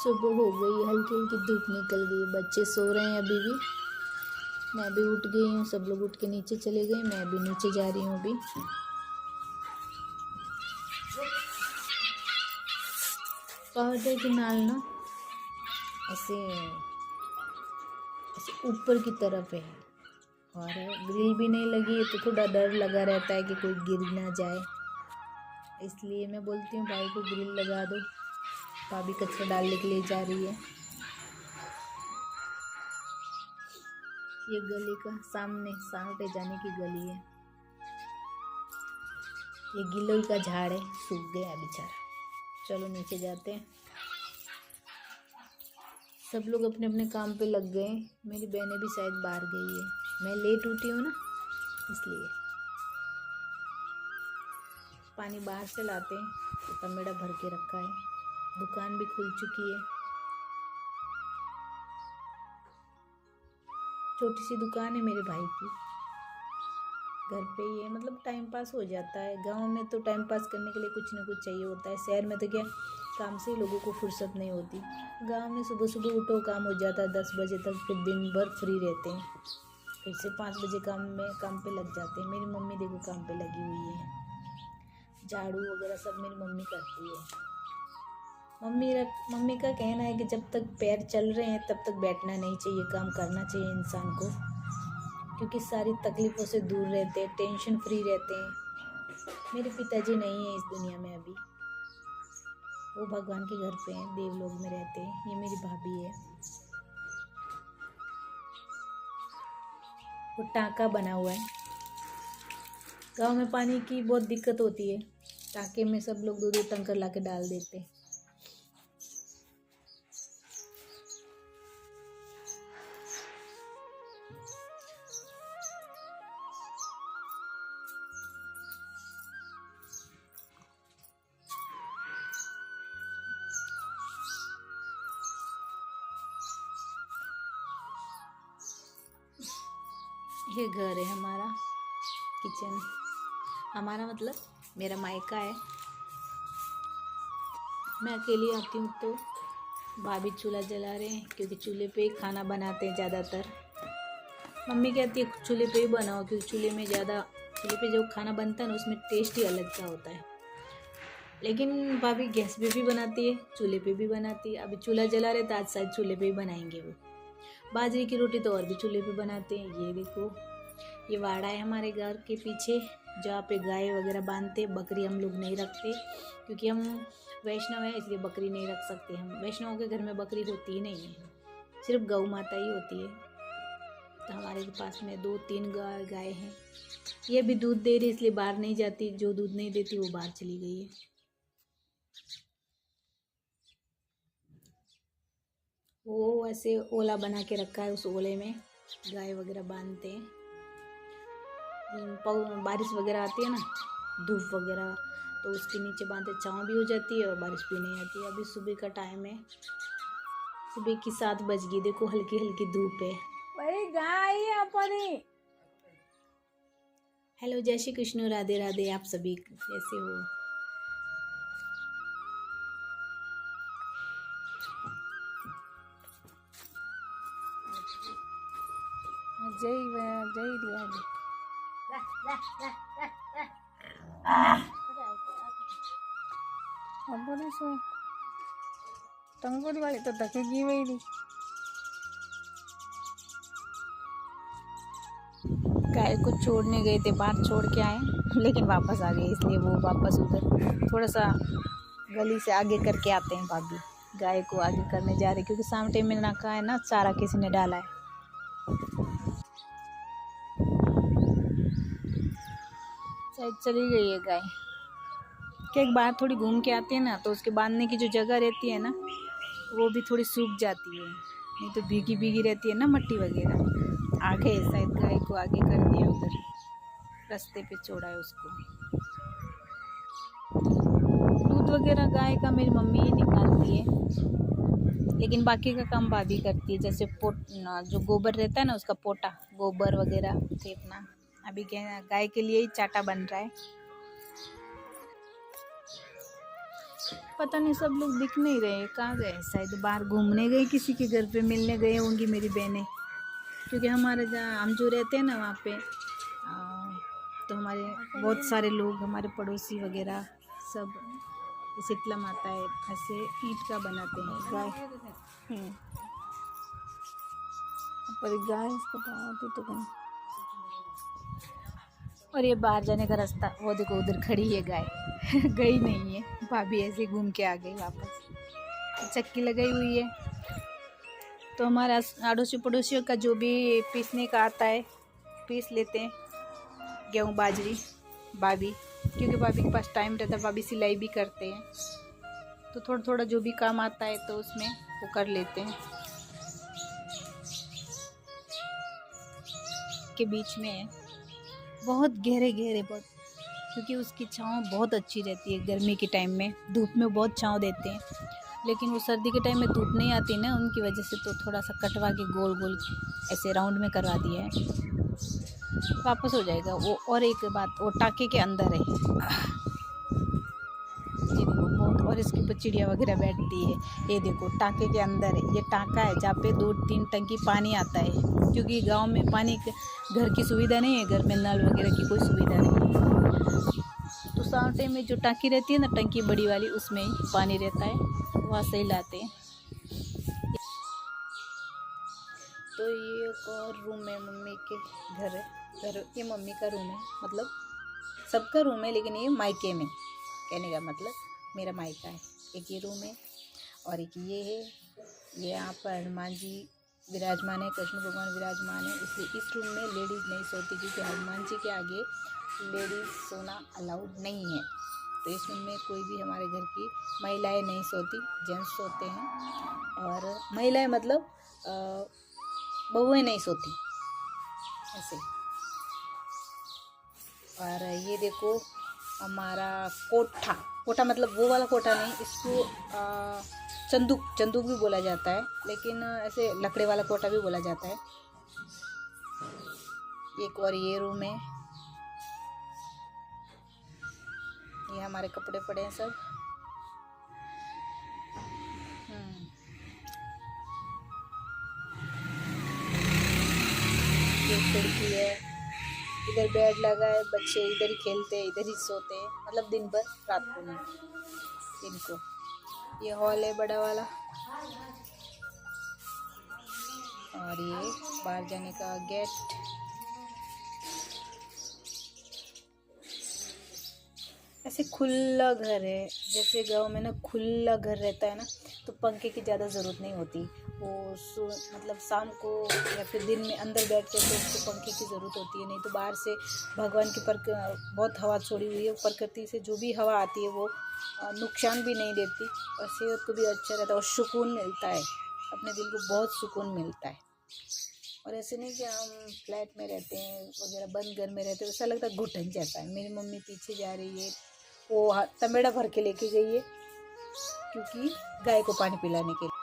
सुबह हो गई, हल्की हल्की धूप निकल गई, बच्चे सो रहे हैं अभी भी। मैं भी उठ गई हूँ, सब लोग उठ के नीचे चले गए, मैं भी नीचे जा रही हूँ अभी। पौधे की नाल ना ऐसे ऐसे ऊपर की तरफ है और ग्रिल भी नहीं लगी है, तो थोड़ा डर लगा रहता है कि कोई गिर ना जाए, इसलिए मैं बोलती हूँ भाई को ग्रिल लगा दो। भाभी कचरा डालने के लिए जा रही है। ये गली का सामने सामने जाने की गली है। ये गिलोय का झाड़ है, सूख गया बेचारा। चलो नीचे जाते हैं। सब लोग अपने अपने काम पे लग गए। मेरी बहनें भी शायद बाहर गई है, मैं लेट उठी हूँ ना इसलिए। पानी बाहर से लाते हैं, कमेड़ा भर के रखा है। दुकान भी खुल चुकी है, छोटी सी दुकान है मेरे भाई की, घर पे ही है। मतलब टाइम पास हो जाता है। गांव में तो टाइम पास करने के लिए कुछ ना कुछ चाहिए होता है, शहर में तो क्या काम से ही लोगों को फुर्सत नहीं होती। गांव में सुबह सुबह उठो, काम हो जाता है 10 बजे तक, फिर दिन भर फ्री रहते हैं, फिर से 5 बजे काम पे लग जाते हैं। मेरी मम्मी देखो काम पे लगी हुई है, झाड़ू वगैरह सब मेरी मम्मी करती है। मम्मी का कहना है कि जब तक पैर चल रहे हैं तब तक बैठना नहीं चाहिए, काम करना चाहिए इंसान को, क्योंकि सारी तकलीफ़ों से दूर रहते हैं, टेंशन फ्री रहते हैं। मेरे पिताजी नहीं है इस दुनिया में अभी, वो भगवान के घर पे हैं, देवलोक में रहते हैं। ये मेरी भाभी है, वो टाँका बना हुआ है। गांव में पानी की बहुत दिक्कत होती है, टाँके में सब लोग 2-2 टंकर ला के डाल देते हैं। ये घर है हमारा, किचन। हमारा मतलब मेरा मायका है। मैं अकेली आती हूँ तो भाभी चूल्हा जला रहे हैं, क्योंकि चूल्हे पे ही खाना बनाते हैं ज़्यादातर। मम्मी कहती है चूल्हे पे ही बनाओ, क्योंकि चूल्हे पे जो खाना बनता है ना उसमें टेस्ट ही अलग सा होता है। लेकिन भाभी गैस पे भी बनाती है, चूल्हे पे भी बनाती है। अभी चूल्हा जला रहे तो आज शायद चूल्हे पे ही बनाएंगे वो। बाजरे की रोटी तो और भी चूल्हे पे बनाते हैं। ये देखो, ये वाड़ा है हमारे घर के पीछे, जहाँ पे गाय वगैरह बांधते। बकरी हम लोग नहीं रखते, क्योंकि हम वैष्णव हैं, इसलिए बकरी नहीं रख सकते। हम वैष्णवों के घर में बकरी होती ही नहीं है, सिर्फ गौ माता ही होती है। तो हमारे पास में 2-3 गाय हैं। ये भी दूध दे रही, इसलिए बाहर नहीं जाती। जो दूध नहीं देती वो बाहर चली गई है। वो ऐसे ओला बना के रखा है, उस ओले में गाय वगैरह बांधते हैं। बारिश वगैरह आती है ना, धूप वगैरह, तो उसके नीचे बांधते, छाँव भी हो जाती है और बारिश भी नहीं आती है। अभी सुबह का टाइम है, सुबह की 7 बज गई। देखो हल्की हल्की धूप है। भाई गाय अपनी। हेलो, जय श्री कृष्ण, राधे राधे। आप सभी कैसे हो? जय रिया अपने सो टंगोरी वाली तो धकेगी मेरी। गाय को छोड़ने गए थे, बाहर छोड़ के आए, लेकिन वापस आ गए, इसलिए वो वापस उधर थोड़ा सा गली से आगे करके आते हैं। भाभी गाय को आगे करने जा रहे, क्योंकि सामने में नाका है ना, चारा किसी ने डाला है। शायद चली गई है गाय। क्या एक बार थोड़ी घूम के आते हैं ना, तो उसके बांधने की जो जगह रहती है ना, वो भी थोड़ी सूख जाती है, नहीं तो भीगी भीगी रहती है ना मट्टी वगैरह। आगे शायद गाय को आगे कर दिया, उधर रास्ते पे छोड़ा है उसको। दूध वगैरह गाय का मेरी मम्मी ही निकालती है, लेकिन बाकी का काम भाभी करती है। जैसे जो गोबर रहता है ना, उसका पोटा, गोबर वगैरह फेंकना। अभी गाय के लिए ही चाटा बन रहा है। पता नहीं सब लोग दिख नहीं रहे, कहाँ गए, शायद बाहर घूमने गए, किसी के घर पे मिलने गए होंगी मेरी बहनें। क्योंकि हमारे जहाँ हम जो रहते हैं ना वहाँ पे तो हमारे बहुत सारे लोग, हमारे पड़ोसी वगैरह सब शीतला माता है ऐसे ईंट का बनाते हैं गाय। पर गाय इसको तो आती तो कहीं। और ये बाहर जाने का रास्ता, वो देखो उधर खड़ी है गाय गई नहीं है, भाभी ऐसे घूम के आ गई वापस। चक्की लगाई हुई है तो हमारे अड़ोसी पड़ोसियों का जो भी पीसने का आता है पीस लेते हैं, गेहूँ बाजरी भाभी, क्योंकि भाभी के पास टाइम रहता है, भाभी सिलाई भी करते हैं तो थोड़ा थोड़ा जो भी काम आता है तो उसमें वो कर लेते हैं। के बीच में है, बहुत गहरे गहरे बहुत, क्योंकि उसकी छाँव बहुत अच्छी रहती है गर्मी के टाइम में, धूप में बहुत छाँव देते हैं, लेकिन वो सर्दी के टाइम में धूप नहीं आती ना उनकी वजह से, तो थोड़ा सा कटवा के गोल गोल ऐसे राउंड में करवा दिया है, वापस हो जाएगा वो। और एक बात, वो टाँके के अंदर है, ये देखो बहुत, और इसके ऊपर चिड़िया वगैरह बैठती है, ये देखो टाँके के अंदर है, ये टाँका है जहाँ पे 2-3 टंकी पानी आता है, क्योंकि गांव में पानी घर की सुविधा नहीं है, घर में नल वगैरह की कोई सुविधा नहीं है, तो साउंटे में जो टाँकी रहती है ना, टंकी बड़ी वाली, उसमें ही पानी रहता है, वहाँ से ही लाते हैं। तो ये एक और रूम है, मम्मी के घर है, ये मम्मी का रूम है, मतलब सबका रूम है, लेकिन ये मायके में, कहने का मतलब मेरा मायका है। एक ये रूम है और एक ये है, ये यहाँ पर हनुमान जी विराजमान है, कृष्ण भगवान विराजमान है, इसलिए इस रूम में लेडीज़ नहीं सोती, क्योंकि हनुमान जी के आगे लेडीज़ सोना अलाउड नहीं है, तो इस रूम में कोई भी हमारे घर की महिलाएं नहीं सोती, जेंट्स सोते हैं, और महिलाएं मतलब बहुएं नहीं सोती ऐसे। और ये देखो हमारा कोठा मतलब वो वाला कोठा नहीं, इसको चंदूक भी बोला जाता है, लेकिन ऐसे लकड़े वाला कोठा भी बोला जाता है। एक और ये रूम है, ये हमारे कपड़े पड़े हैं सब। ये खिड़की है, इधर बेड लगा है, बच्चे इधर ही खेलते हैं, इधर ही सोते हैं, मतलब दिन भर, रात को नहीं, दिन को। ये हॉल है बड़ा वाला, और ये बाहर जाने का गेट। ऐसे खुला घर है, जैसे गांव में ना खुला घर रहता है ना, तो पंखे की ज़्यादा ज़रूरत नहीं होती, वो मतलब शाम को या फिर दिन में अंदर बैठते हैं तो उसको पंखे की ज़रूरत होती है, नहीं तो बाहर से भगवान की बहुत हवा छोड़ी हुई है, प्रकृति से जो भी हवा आती है वो नुकसान भी नहीं देती, और सेहत को भी अच्छा रहता है, और सुकून मिलता है, अपने दिल को बहुत सुकून मिलता है। और ऐसे नहीं कि हम फ्लैट में रहते हैं वगैरह, बंद घर में रहते हैं, ऐसा लगता है घुटन जैसा है। मेरी मम्मी पीछे जा रही है, वो तमेड़ा भर के लेके गई है, क्योंकि गाय को पानी पिलाने के लिए।